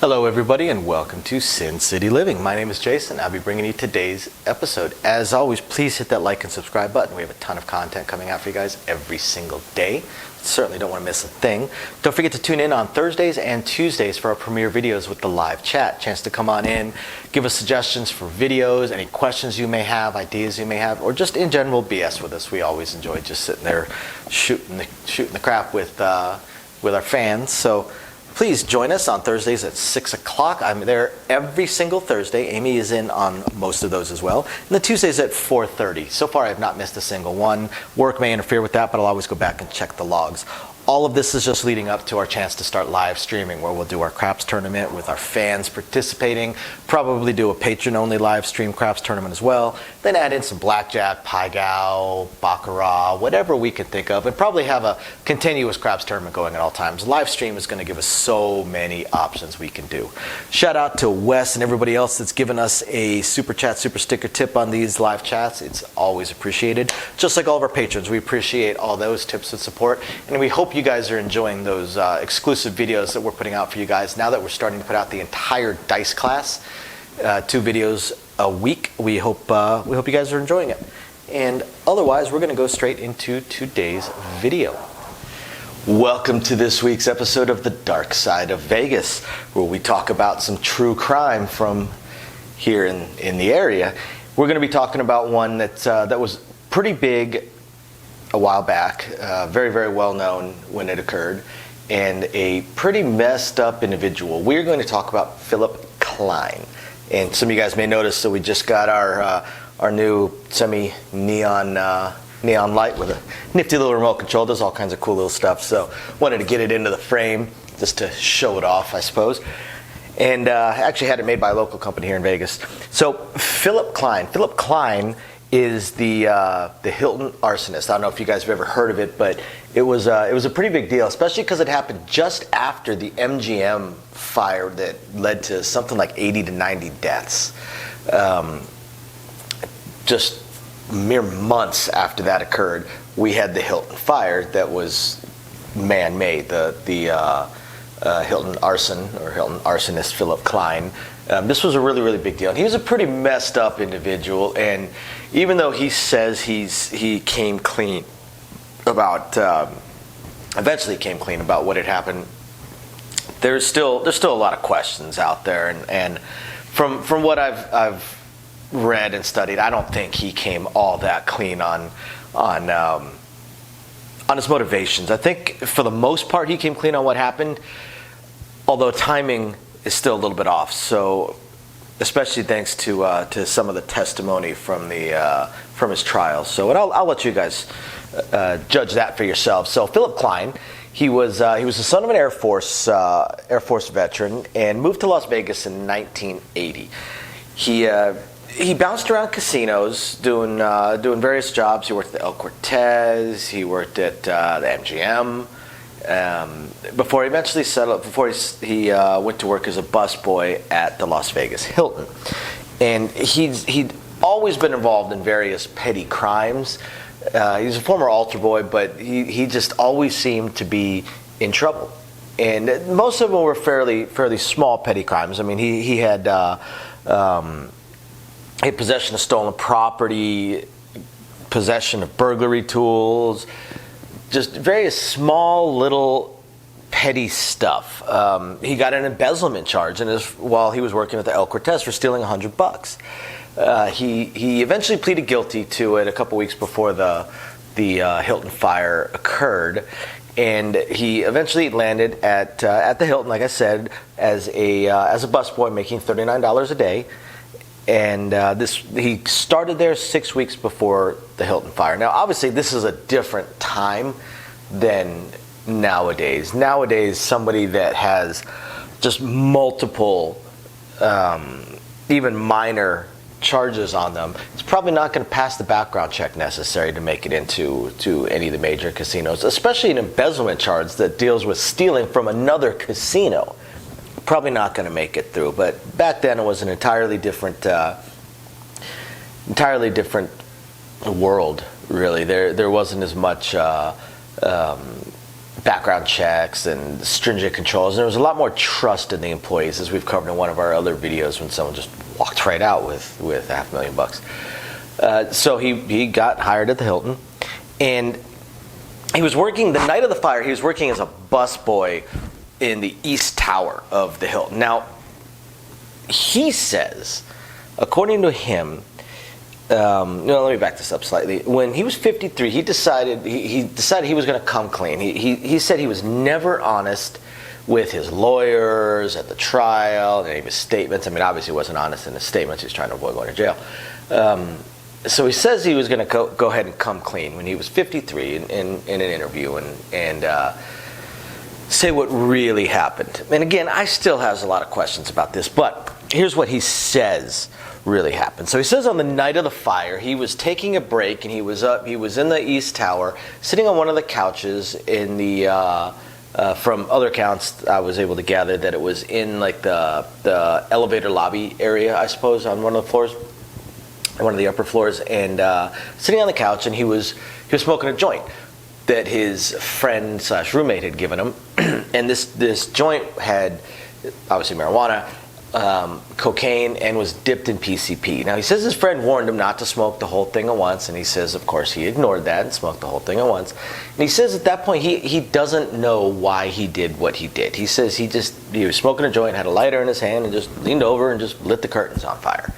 Hello everybody and welcome to Sin City Living. My name is Jason. I'll be bringing you today's episode. As always, please hit that like and subscribe button. We have a ton of content coming out for you guys every single day. Certainly don't want to miss a thing. Don't forget to tune in on Thursdays and Tuesdays for our premiere videos with the live chat. Chance to come on in, give us suggestions for videos, any questions you may have, ideas you may have, or just in general BS with us. We always enjoy just sitting there shooting the crap with our fans. So please join us on Thursdays at 6 o'clock. I'm there every single Thursday. Amy is in on most of those as well. And the Tuesdays at 4:30. So far, I have not missed a single one. Work may interfere with that, but I'll always go back and check the logs. All of this is just leading up to our chance to start live streaming, where we'll do our craps tournament with our fans participating. Probably do a patron-only live stream craps tournament as well. Then add in some blackjack, pai gow, baccarat, whatever we can think of, and probably have a continuous craps tournament going at all times. Live stream is going to give us so many options we can do. Shout out to Wes and everybody else that's given us a super chat, super sticker tip on these live chats. It's always appreciated. Just like all of our patrons, we appreciate all those tips and support, and we hope you guys are enjoying those exclusive videos that we're putting out for you guys. Now that we're starting to put out the entire dice class, 2 videos a week, we hope you guys are enjoying it. And otherwise, we're going to go straight into today's video. Welcome to this week's episode of The Dark Side of Vegas, where we talk about some true crime from here in the area. We're going to be talking about one that was pretty big a while back, very, very well known when it occurred, and a pretty messed up individual. We're going to talk about Philip Cline. And some of you guys may notice that we just got our new semi-neon light with a nifty little remote control. Does all kinds of cool little stuff. So wanted to get it into the frame just to show it off, I suppose. And actually had it made by a local company here in Vegas. So Philip Cline is the Hilton Arsonist. I don't know if you guys have ever heard of it, but it was a pretty big deal, especially because it happened just after the MGM fire that led to something like 80 to 90 deaths. Just mere months after that occurred, we had the Hilton fire that was man-made. The Hilton arson or Hilton Arsonist Philip Cline. This was a really, really big deal. And he was a pretty messed up individual, and even though he says he came clean about eventually came clean about what had happened, there's still a lot of questions out there, and from what I've read and studied, I don't think he came all that clean on his motivations. I think for the most part he came clean on what happened, although timing is still a little bit off. So, especially thanks to some of the testimony from his trial. So, and I'll let you guys judge that for yourselves. So, Philip Cline, he was the son of an Air Force veteran and moved to Las Vegas in 1980. He bounced around casinos doing various jobs. He worked at the El Cortez. He worked at the MGM. Before he eventually settled, before he went to work as a busboy at the Las Vegas Hilton. And he'd always been involved in various petty crimes. He's a former altar boy, but he just always seemed to be in trouble. And most of them were fairly small petty crimes. I mean, he had possession of stolen property, possession of burglary tools, just various small little petty stuff. He got an embezzlement charge while he was working at the El Cortez for stealing $100. He eventually pleaded guilty to it a couple weeks before the Hilton fire occurred, and he eventually landed at the Hilton, like I said, as a busboy making $39 a day. And he started there 6 weeks before the Hilton fire. Now, obviously, this is a different time than nowadays. Nowadays, somebody that has just multiple, even minor charges on them, is probably not going to pass the background check necessary to make it into any of the major casinos, especially an embezzlement charge that deals with stealing from another casino. Probably not going to make it through. But back then it was an entirely different world, really. There wasn't as much background checks and stringent controls. And there was a lot more trust in the employees, as we've covered in one of our other videos, when someone just walked right out with $500,000. So he got hired at the Hilton, and he was working the night of the fire. He was working as a busboy in the East Tower of the Hilton. Now, he says, according to him, no, let me back this up slightly. When he was 53, he decided he was going to come clean. He said he was never honest with his lawyers at the trial and any of his statements. I mean, obviously he wasn't honest in his statements. He was trying to avoid going to jail. So he says he was going to go ahead and come clean when he was 53 in an interview and say what really happened. And again, I still have a lot of questions about this, but here's what he says really happened. So he says on the night of the fire, he was taking a break, and he was in the East Tower, sitting on one of the couches in the, from other accounts, I was able to gather that it was in like the elevator lobby area, I suppose, on one of the floors, one of the upper floors, and sitting on the couch, and he was smoking a joint that his friend / roommate had given him. And this joint had obviously marijuana, cocaine, and was dipped in PCP. Now, he says his friend warned him not to smoke the whole thing at once, and he says, of course, he ignored that and smoked the whole thing at once. And he says at that point he doesn't know why he did what he did. He says he was smoking a joint, had a lighter in his hand, and just leaned over and just lit the curtains on fire.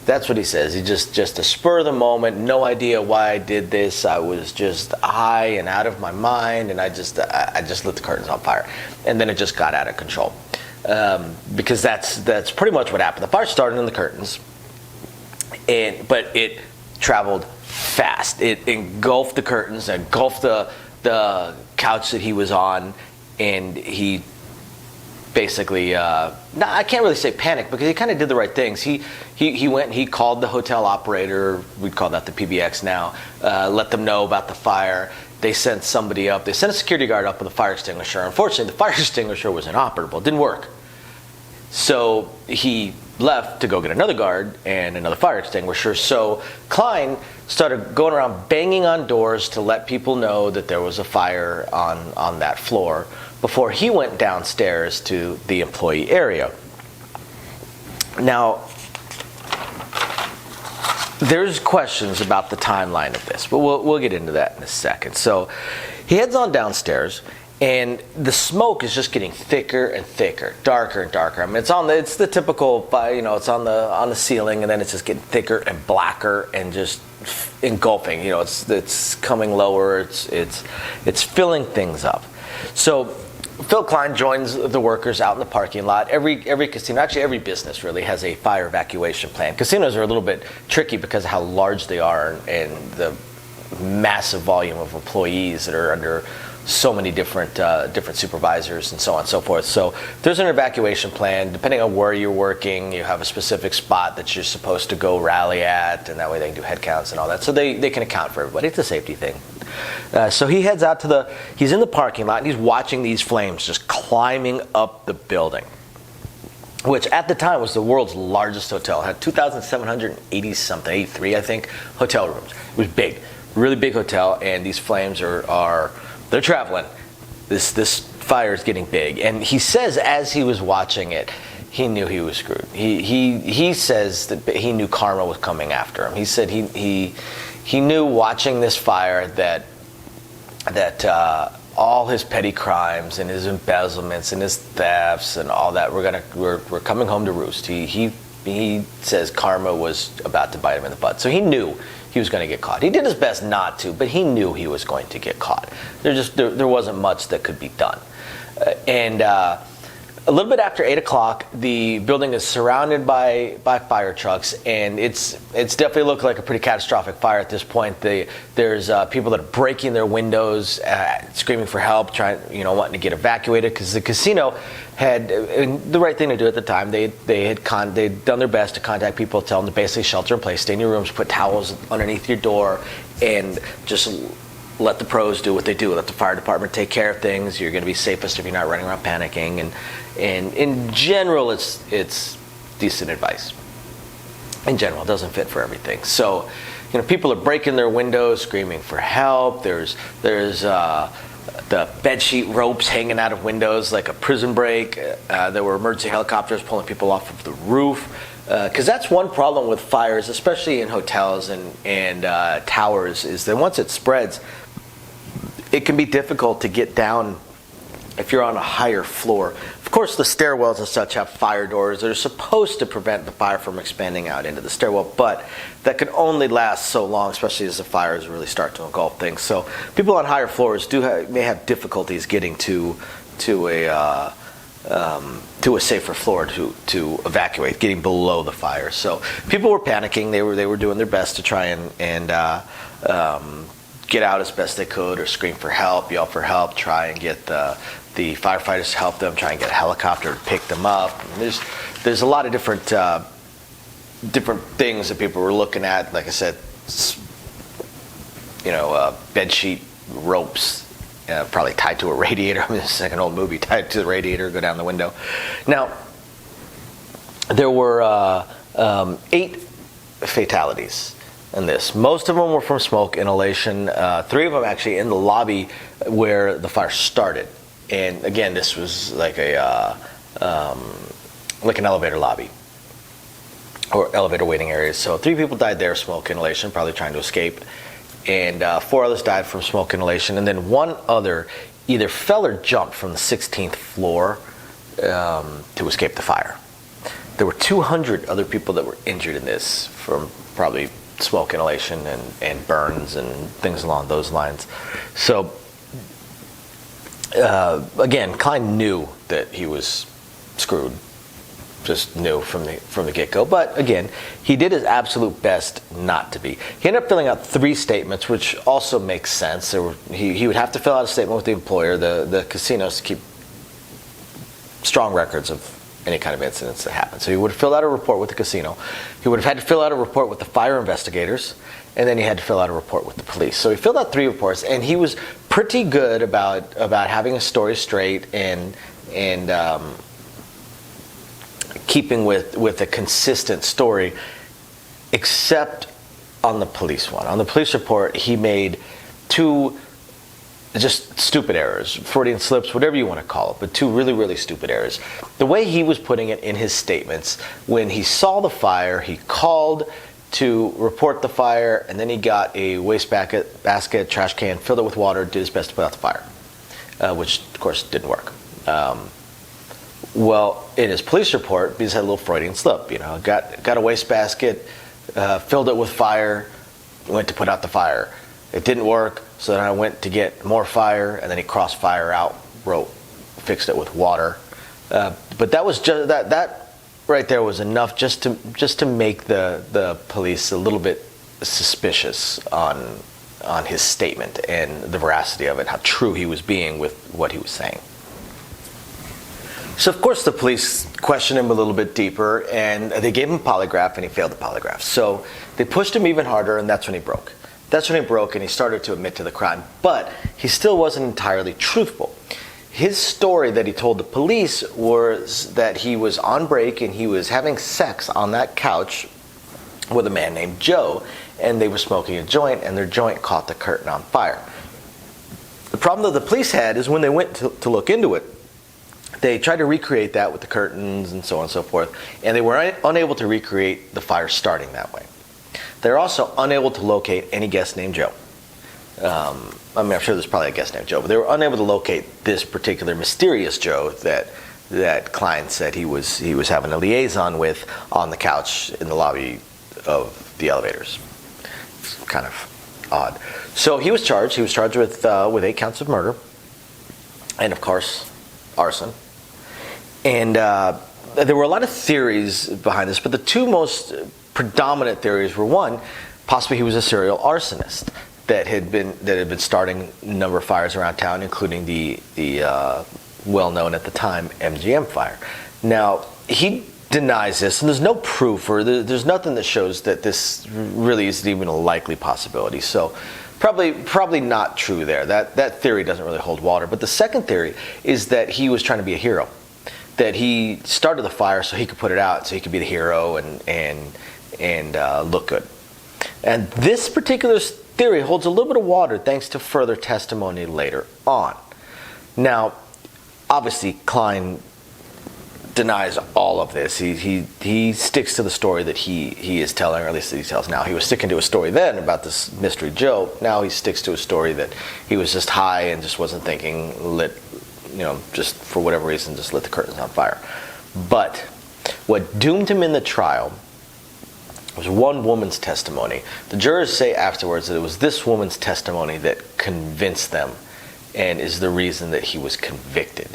That's what he says. He just a spur of the moment, no idea why I did this. I was just high and out of my mind, and I just lit the curtains on fire, and then it just got out of control. Because that's pretty much what happened. The fire started in the curtains, but it traveled fast. It engulfed the curtains, engulfed the couch that he was on, and he basically, I can't really say panicked, because he kind of did the right things. He went and he called the hotel operator, we'd call that the PBX now, let them know about the fire. They sent somebody up. They sent a security guard up with a fire extinguisher. Unfortunately, the fire extinguisher was inoperable. It didn't work. So he left to go get another guard and another fire extinguisher. So Cline started going around banging on doors to let people know that there was a fire on that floor before he went downstairs to the employee area. Now, there's questions about the timeline of this, but we'll get into that in a second. So he heads on downstairs, and the smoke is just getting thicker and thicker, darker and darker. I mean, it's the typical, it's on the ceiling, and then it's just getting thicker and blacker and just engulfing. It's coming lower. It's filling things up. So Phil Cline joins the workers out in the parking lot. Every casino, actually every business really, has a fire evacuation plan. Casinos are a little bit tricky because of how large they are and the massive volume of employees that are under so many different supervisors and so on and so forth. So there's an evacuation plan. Depending on where you're working, you have a specific spot that you're supposed to go rally at, and that way they can do head counts and all that. So they can account for everybody. It's a safety thing. So he heads out he's in the parking lot, and he's watching these flames just climbing up the building, which at the time was the world's largest hotel. It had 2,780 something, 83 I think, hotel rooms. It was big, really big hotel, and these flames they're traveling. This fire is getting big, and he says as he was watching it, he knew he was screwed. He says that he knew karma was coming after him. He said he knew watching this fire that all his petty crimes and his embezzlements and his thefts and all that were coming home to roost. He says karma was about to bite him in the butt. So he knew he was going to get caught. He did his best not to, but he knew he was going to get caught. There wasn't much that could be done. A little bit after 8 o'clock, the building is surrounded by fire trucks, and it's definitely looked like a pretty catastrophic fire at this point. There's people that are breaking their windows, screaming for help, wanting to get evacuated, because the casino had the right thing to do at the time. They'd done their best to contact people, tell them to basically shelter in place, stay in your rooms, put towels underneath your door, and just let the pros do what they do. Let the fire department take care of things. You're going to be safest if you're not running around panicking. And in general, it's decent advice. In general, it doesn't fit for everything. So, people are breaking their windows, screaming for help. There's the bedsheet ropes hanging out of windows like a prison break. There were emergency helicopters pulling people off of the roof. Because that's one problem with fires, especially in hotels and towers, is that once it spreads, it can be difficult to get down if you're on a higher floor. Of course, the stairwells and such have fire doors that are supposed to prevent the fire from expanding out into the stairwell, but that can only last so long, especially as the fires really start to engulf things. So people on higher floors may have difficulties getting to a safer floor to evacuate, getting below the fire. So people were panicking. They were doing their best to try and get out as best they could, or scream for help, yell for help, try and get the firefighters to help them, try and get a helicopter to pick them up. And there's a lot of different things that people were looking at. Like I said, bedsheet ropes, probably tied to a radiator. I mean, it's like an old movie, tied to the radiator, go down the window. Now, there were 8 fatalities in this. Most of them were from smoke inhalation. 3 of them actually in the lobby where the fire started. And again, this was like an elevator lobby or elevator waiting areas. So 3 people died there, smoke inhalation, probably trying to escape. And 4 others died from smoke inhalation. And then 1 other either fell or jumped from the 16th floor to escape the fire. There were 200 other people that were injured in this from probably smoke inhalation and burns and things along those lines. So again, Cline knew that he was screwed, just knew from the get-go. But again, he did his absolute best not to be. He ended up filling out 3 statements, which also makes sense. He would have to fill out a statement with the employer, the casinos, to keep strong records of any kind of incidents that happen. So he would have filled out a report with the casino. He would have had to fill out a report with the fire investigators, and then he had to fill out a report with the police. So he filled out 3 reports, and he was pretty good about having a story straight and keeping with a consistent story, except on the police one. On the police report, he made 2 just stupid errors, Freudian slips, whatever you want to call it, but 2 really, really stupid errors. The way he was putting it in his statements, when he saw the fire, he called to report the fire, and then he got a waste basket, trash can, filled it with water, did his best to put out the fire, which of course didn't work. Well, in his police report, because he had a little Freudian slip, got a waste basket, filled it with fire, went to put out the fire. It didn't work, so then I went to get more fire, and then he crossed fire out, fixed it with water. But that was just that right there was enough just to make the police a little bit suspicious on his statement and the veracity of it, how true he was being with what he was saying. So of course the police questioned him a little bit deeper, and they gave him a polygraph, and he failed the polygraph. So they pushed him even harder, and that's when he broke. That's when he broke, and he started to admit to the crime. But he still wasn't entirely truthful. His story that he told the police was that he was on break and he was having sex on that couch with a man named Joe, and they were smoking a joint, and their joint caught the curtain on fire. The problem that the police had is when they went to look into it, they tried to recreate that with the curtains and so on and so forth, and they were unable to recreate the fire starting that way. They're also unable to locate any guest named Joe. I'm sure there's probably a guest named Joe, but they were unable to locate this particular mysterious Joe that Cline said he was having a liaison with on the couch in the lobby of the elevators. It's kind of odd. So he was charged. He was charged with 8 counts of murder, and of course, arson. And there were a lot of theories behind this, but the 2 most predominant theories were, 1, possibly he was a serial arsonist that had been starting a number of fires around town, including the well-known at the time MGM fire. Now, he denies this, and there's no proof, or there's nothing that shows that this really is even a likely possibility. So probably not true there. That theory doesn't really hold water. But the second theory is that he was trying to be a hero, that he started the fire so he could put it out, so he could be the hero and look good. And this particular theory holds a little bit of water thanks to further testimony later on. Now, obviously, Cline denies all of this. He sticks to the story that he is telling, or at least that he tells now. He was sticking to a story then about this mystery Joe. Now he sticks to a story that he was just high and just wasn't thinking, just for whatever reason, just lit the curtains on fire. But what doomed him in the trial was one woman's testimony. The jurors say afterwards that it was this woman's testimony that convinced them and is the reason that he was convicted.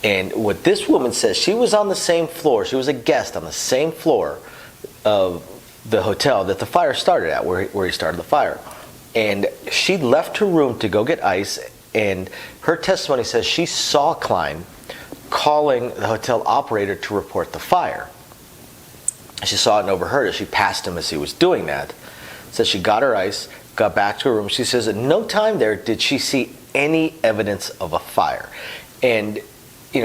And what this woman says, she was on the same floor, she was a guest on the same floor of the hotel that the fire started at, where he started the fire. And she left her room to go get ice, and her testimony says she saw Cline calling the hotel operator to report the fire. She saw it and overheard it. She passed him as he was doing that. Says she got her ice, got back to her room. She says at no time there did she see any evidence of a fire. And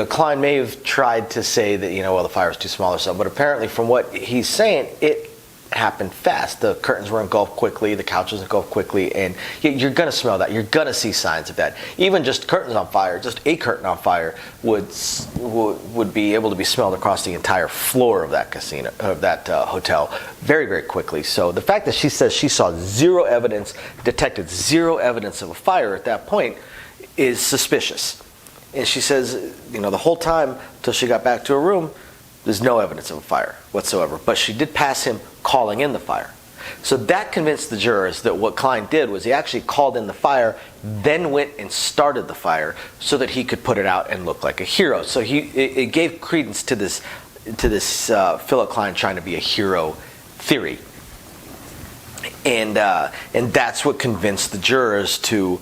Cline may have tried to say that, the fire was too small or something, but apparently from what he's saying, it happened fast. The curtains were engulfed quickly, the couches engulfed quickly, and you're going to smell that. You're going to see signs of that. Even just curtains on fire, just a curtain on fire would be able to be smelled across the entire floor of that casino, of that hotel, very, very quickly. So the fact that she says she saw zero evidence, detected zero evidence of a fire at that point is suspicious. And she says, the whole time till she got back to her room, there's no evidence of a fire whatsoever. But she did pass him calling in the fire. So that convinced the jurors that what Cline did was he actually called in the fire, then went and started the fire so that he could put it out and look like a hero. So it gave credence to this Philip Cline trying to be a hero theory. And that's what convinced the jurors to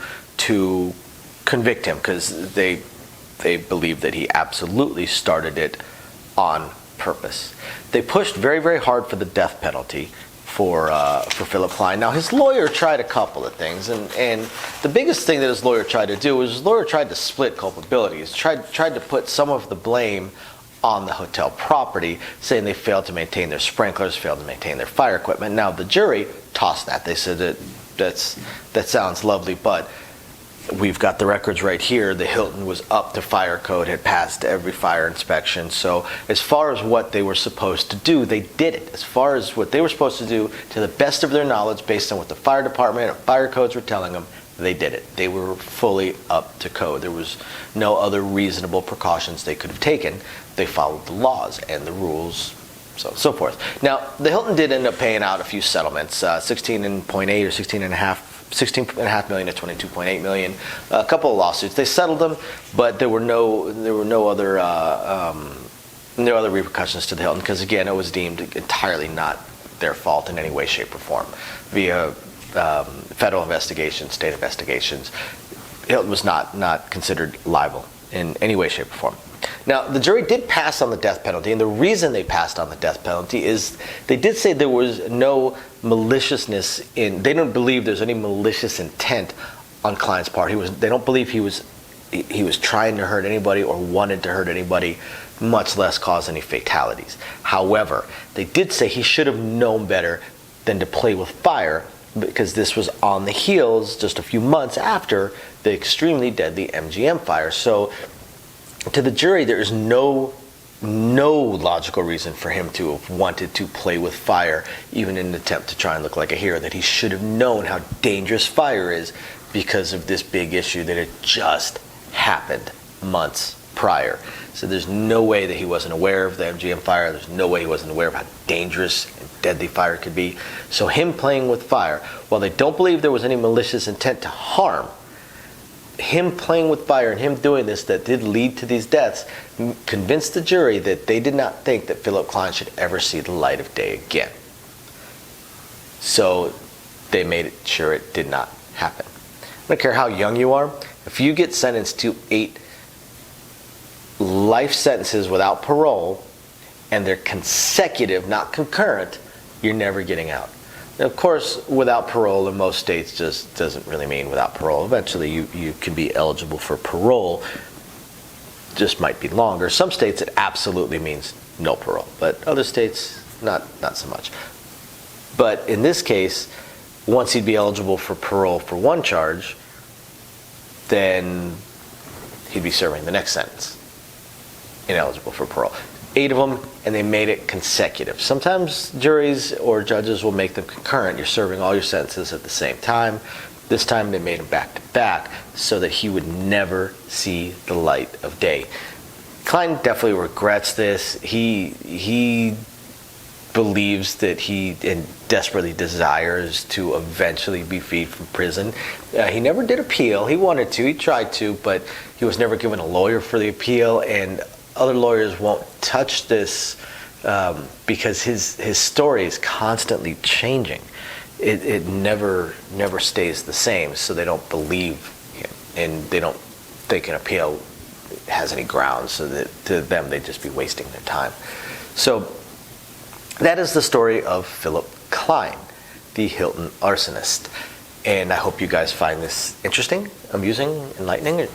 convict him, because they believed that he absolutely started it on purpose. They pushed very, very hard for the death penalty for Philip Cline. Now, his lawyer tried a couple of things, and the biggest thing that his lawyer tried to do was his lawyer tried to split culpability. He tried to put some of the blame on the hotel property, saying they failed to maintain their sprinklers, failed to maintain their fire equipment. Now, the jury tossed that. They said that sounds lovely, but we've got the records right here. The Hilton was up to fire code, had passed every fire inspection. So as far as what they were supposed to do, they did it. As far as what they were supposed to do, to the best of their knowledge, based on what the fire department and fire codes were telling them, they did it. They were fully up to code. There was no other reasonable precautions they could have taken. They followed the laws and the rules, so forth. Now, the Hilton did end up paying out a few settlements, 16.8 or 16.5 million to 22.8 million. A couple of lawsuits. They settled them, but there were no other repercussions to the Hilton, because again, it was deemed entirely not their fault in any way, shape, or form. Via federal investigations, state investigations, Hilton was not considered liable in any way, shape, or form. Now, the jury did pass on the death penalty, and the reason they passed on the death penalty is they did say there was no maliciousness they don't believe there's any malicious intent on Cline's part. They don't believe he was trying to hurt anybody or wanted to hurt anybody, much less cause any fatalities. However, they did say he should have known better than to play with fire, because this was on the heels just a few months after the extremely deadly MGM fire. So to the jury, there is no logical reason for him to have wanted to play with fire, even in an attempt to try and look like a hero, that he should have known how dangerous fire is because of this big issue that had just happened months prior. So there's no way that he wasn't aware of the MGM fire. There's no way he wasn't aware of how dangerous and deadly fire could be. So him playing with fire, while they don't believe there was any malicious intent to harm, him playing with fire and him doing this that did lead to these deaths convinced the jury that they did not think that Philip Cline should ever see the light of day again. So they made sure it did not happen. I don't care how young you are. If you get sentenced to 8 life sentences without parole, and they're consecutive, not concurrent, you're never getting out. Now, of course, without parole in most states just doesn't really mean without parole. Eventually you can be eligible for parole, just might be longer. Some states it absolutely means no parole, but other states not so much. But in this case, once he'd be eligible for parole for one charge, then he'd be serving the next sentence, ineligible for parole. 8 of them, and they made it consecutive. Sometimes juries or judges will make them concurrent. You're serving all your sentences at the same time. This time they made them back to back so that he would never see the light of day. Cline definitely regrets this. He believes that he desperately desires to eventually be freed from prison. He never did appeal. He wanted to. He tried to, but he was never given a lawyer for the appeal, and other lawyers won't touch this because his story is constantly changing. It never stays the same, so they don't believe him, and they don't think an appeal has any grounds, so that to them they'd just be wasting their time. So that is the story of Philip Cline, the Hilton arsonist. And I hope you guys find this interesting, amusing, enlightening, or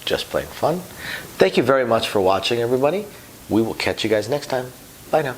just plain fun. Thank you very much for watching, everybody. We will catch you guys next time. Bye now.